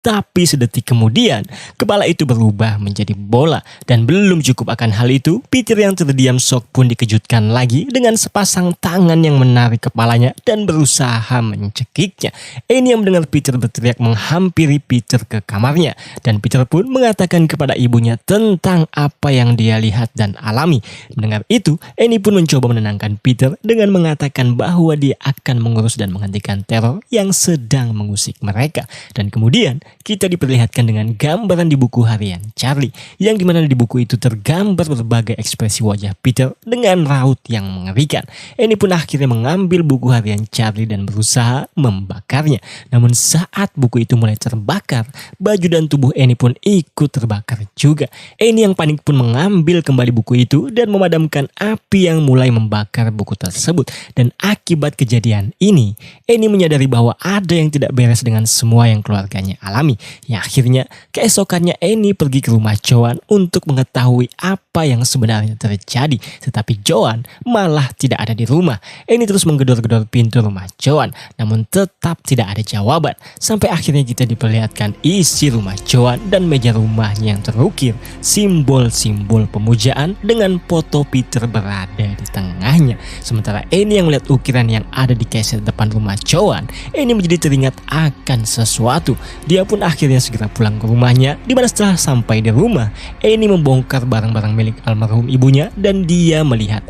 Tapi sedetik kemudian, kepala itu berubah menjadi bola. Dan belum cukup akan hal itu, Peter yang terdiam syok pun dikejutkan lagi dengan sepasang tangan yang menarik kepalanya dan berusaha mencekiknya. Annie yang mendengar Peter berteriak menghampiri Peter ke kamarnya. Dan Peter pun mengatakan kepada ibunya tentang apa yang dia lihat dan alami. Mendengar itu, Annie pun mencoba menenangkan Peter dengan mengatakan bahwa dia akan mengurus dan menghentikan teror yang sedang mengusik mereka. Dan kemudian, kita diperlihatkan dengan gambaran di buku harian Charlie, yang dimana di buku itu tergambar berbagai ekspresi wajah Peter dengan raut yang mengerikan. Annie pun akhirnya mengambil buku harian Charlie dan berusaha membakarnya. Namun saat buku itu mulai terbakar, baju dan tubuh Annie pun ikut terbakar juga. Annie yang panik pun mengambil kembali buku itu dan memadamkan api yang mulai membakar buku tersebut. Dan akibat kejadian ini, Annie menyadari bahwa ada yang tidak beres dengan semua yang keluarganya alami. Ya akhirnya keesokannya Annie pergi ke rumah Joan untuk mengetahui apa yang sebenarnya terjadi. Tetapi Joan malah tidak ada di rumah. Annie terus menggedor-gedor pintu rumah Joan, namun tetap tidak ada jawaban. Sampai akhirnya kita diperlihatkan isi rumah Joan dan meja rumahnya yang terukir simbol-simbol pemujaan dengan foto Peter berada di tengahnya. Sementara Annie yang melihat ukiran yang ada di keset depan rumah Joan, Annie menjadi teringat akan sesuatu. Dia pun akhirnya segera pulang ke rumahnya, di mana setelah sampai di rumah, Annie membongkar barang-barang milik almarhum ibunya dan dia melihat